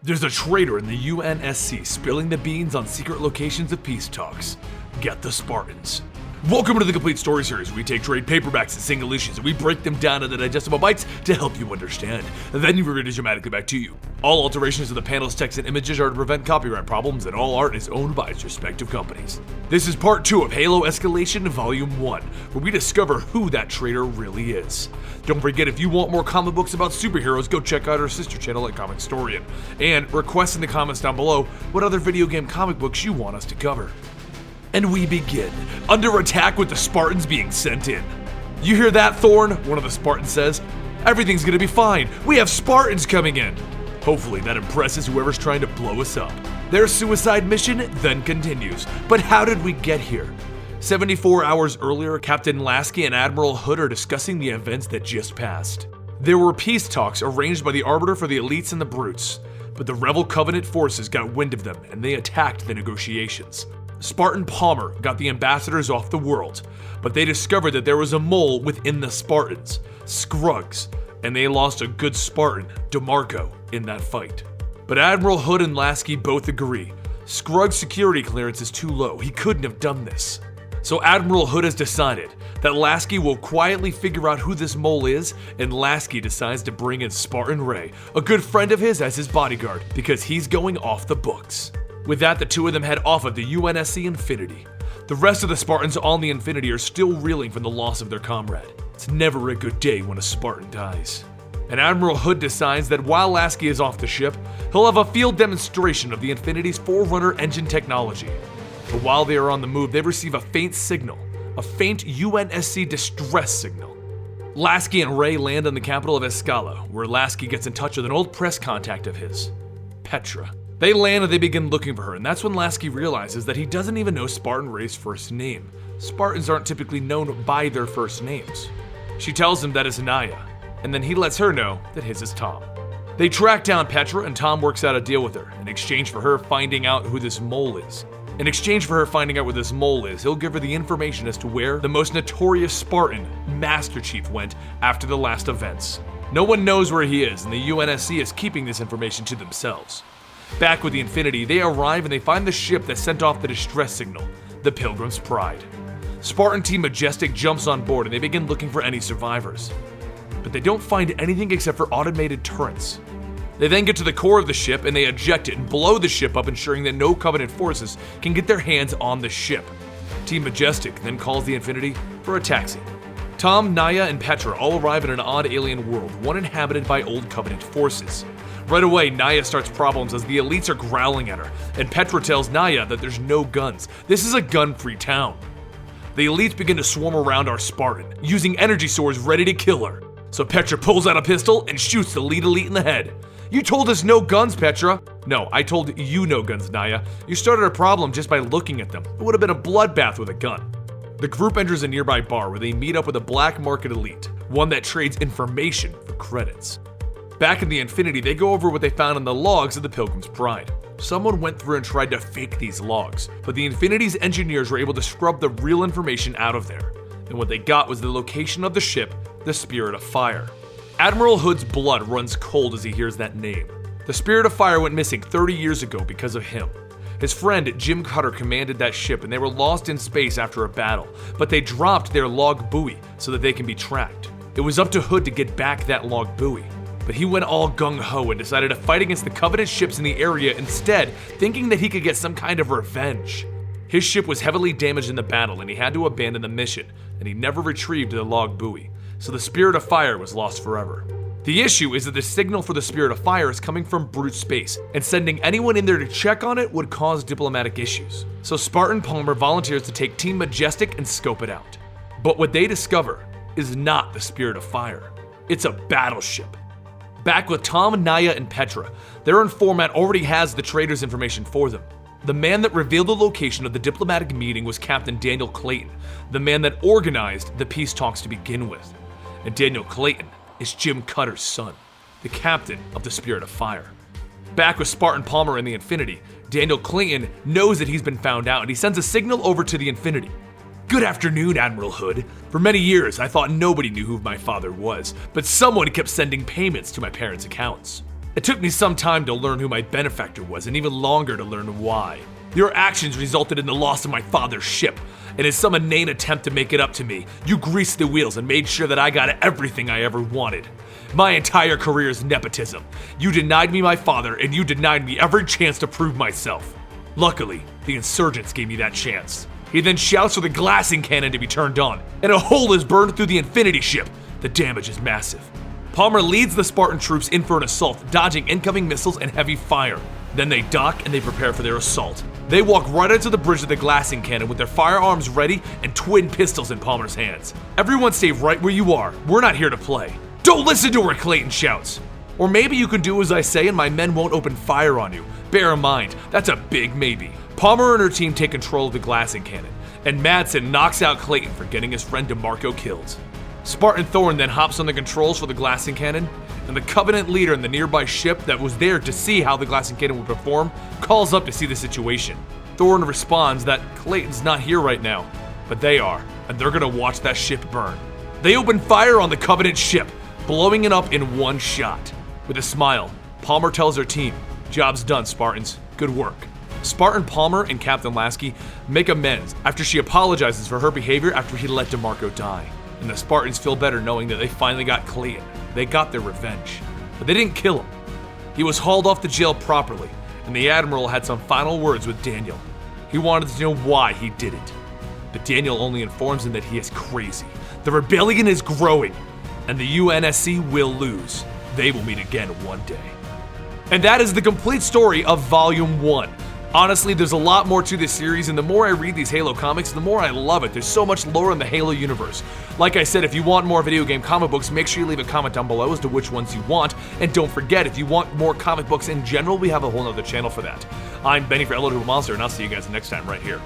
There's a traitor in the UNSC spilling the beans on secret locations of peace talks. Get the Spartans. Welcome to the Complete Story Series. We take trade paperbacks and single issues and we break them down into digestible bites to help you understand. Then we read it dramatically back to you. All alterations of the panels, text, and images are to prevent copyright problems, and all art is owned by its respective companies. This is part 2 of Halo Escalation Volume 1, where we discover who that traitor really is. Don't forget, if you want more comic books about superheroes, go check out our sister channel at comicstorian, and request in the comments down below what other video game comic books you want us to cover. And we begin, under attack with the Spartans being sent in. You hear that, Thorn? One of the Spartans says. Everything's gonna be fine. We have Spartans coming in. Hopefully that impresses whoever's trying to blow us up. Their suicide mission then continues. But how did we get here? 74 hours earlier, Captain Lasky and Admiral Hood are discussing the events that just passed. There were peace talks arranged by the Arbiter for the elites and the brutes, but the Rebel Covenant forces got wind of them and they attacked the negotiations. Spartan Palmer got the ambassadors off the world, but they discovered that there was a mole within the Spartans, Scruggs, and they lost a good Spartan, DeMarco, in that fight. But Admiral Hood and Lasky both agree. Scruggs' security clearance is too low, he couldn't have done this. So Admiral Hood has decided that Lasky will quietly figure out who this mole is, and Lasky decides to bring in Spartan Ray, a good friend of his, as his bodyguard, because he's going off the books. With that, the two of them head off of the UNSC Infinity. The rest of the Spartans on the Infinity are still reeling from the loss of their comrade. It's never a good day when a Spartan dies. And Admiral Hood decides that while Lasky is off the ship, he'll have a field demonstration of the Infinity's Forerunner engine technology. But while they are on the move, they receive a faint signal, a faint UNSC distress signal. Lasky and Ray land on the capital of Escalation, where Lasky gets in touch with an old press contact of his, Petra. They land and they begin looking for her, and that's when Lasky realizes that he doesn't even know Spartan Ray's first name. Spartans aren't typically known by their first names. She tells him that it's Naya, and then he lets her know that his is Tom. They track down Petra, and Tom works out a deal with her in exchange for her finding out who this mole is. In exchange for her finding out where this mole is, he'll give her the information as to where the most notorious Spartan, Master Chief, went after the last events. No one knows where he is, and the UNSC is keeping this information to themselves. Back with the Infinity, they arrive and they find the ship that sent off the distress signal, the Pilgrim's Pride. Spartan Team Majestic jumps on board and they begin looking for any survivors. But they don't find anything except for automated turrets. They then get to the core of the ship and they eject it and blow the ship up, ensuring that no Covenant forces can get their hands on the ship. Team Majestic then calls the Infinity for a taxi. Tom, Naya, and Petra all arrive in an odd alien world, one inhabited by old Covenant forces. Right away, Naya starts problems as the elites are growling at her, and Petra tells Naya that there's no guns. This is a gun-free town. The elites begin to swarm around our Spartan, using energy swords ready to kill her. So Petra pulls out a pistol and shoots the lead elite in the head. You told us no guns, Petra. No, I told you no guns, Naya. You started a problem just by looking at them. It would have been a bloodbath with a gun. The group enters a nearby bar where they meet up with a black market elite, one that trades information for credits. Back in the Infinity, they go over what they found in the logs of the Pilgrim's Pride. Someone went through and tried to fake these logs, but the Infinity's engineers were able to scrub the real information out of there. And what they got was the location of the ship, the Spirit of Fire. Admiral Hood's blood runs cold as he hears that name. The Spirit of Fire went missing 30 years ago because of him. His friend Jim Cutter commanded that ship and they were lost in space after a battle, but they dropped their log buoy so that they can be tracked. It was up to Hood to get back that log buoy. But he went all gung-ho and decided to fight against the Covenant ships in the area instead, thinking that he could get some kind of revenge. His ship was heavily damaged in the battle and he had to abandon the mission, and he never retrieved the log buoy, so the Spirit of Fire was lost forever. The issue is that the signal for the Spirit of Fire is coming from brute space, and sending anyone in there to check on it would cause diplomatic issues. So Spartan Palmer volunteers to take Team Majestic and scope it out. But what they discover is not the Spirit of Fire. It's a battleship. Back with Tom, Naya, and Petra, their informant already has the traitor's information for them. The man that revealed the location of the diplomatic meeting was Captain Daniel Clayton, the man that organized the peace talks to begin with. And Daniel Clayton is Jim Cutter's son, the captain of the Spirit of Fire. Back with Spartan Palmer in the Infinity, Daniel Clayton knows that he's been found out and he sends a signal over to the Infinity. Good afternoon, Admiral Hood. For many years, I thought nobody knew who my father was, but someone kept sending payments to my parents' accounts. It took me some time to learn who my benefactor was, and even longer to learn why. Your actions resulted in the loss of my father's ship, and in some inane attempt to make it up to me, you greased the wheels and made sure that I got everything I ever wanted. My entire career is nepotism. You denied me my father, and you denied me every chance to prove myself. Luckily, the insurgents gave me that chance. He then shouts for the glassing cannon to be turned on, and a hole is burned through the Infinity ship. The damage is massive. Palmer leads the Spartan troops in for an assault, dodging incoming missiles and heavy fire. Then they dock and they prepare for their assault. They walk right onto the bridge of the glassing cannon with their firearms ready and twin pistols in Palmer's hands. Everyone stay right where you are. We're not here to play. Don't listen to her, Clayton shouts. Or maybe you can do as I say and my men won't open fire on you. Bear in mind, that's a big maybe. Palmer and her team take control of the glassing cannon, and Madsen knocks out Clayton for getting his friend DeMarco killed. Spartan Thorn then hops on the controls for the glassing cannon, and the Covenant leader in the nearby ship that was there to see how the glassing cannon would perform calls up to see the situation. Thorn responds that Clayton's not here right now, but they are, and they're gonna watch that ship burn. They open fire on the Covenant ship, blowing it up in one shot. With a smile, Palmer tells her team, "Job's done, Spartans. Good work." Spartan Palmer and Captain Lasky make amends after she apologizes for her behavior after he let DeMarco die. And the Spartans feel better knowing that they finally got Clayton. They got their revenge. But they didn't kill him. He was hauled off the jail properly, and the Admiral had some final words with Daniel. He wanted to know why he did it. But Daniel only informs him that he is crazy. The rebellion is growing, and the UNSC will lose. They will meet again one day. And that is the complete story of Volume 1. Honestly, there's a lot more to this series, and the more I read these Halo comics, the more I love it. There's so much lore in the Halo universe. Like I said, if you want more video game comic books, make sure you leave a comment down below as to which ones you want. And don't forget, if you want more comic books in general, we have a whole nother channel for that. I'm Benny for Hello to a Monster, and I'll see you guys next time right here.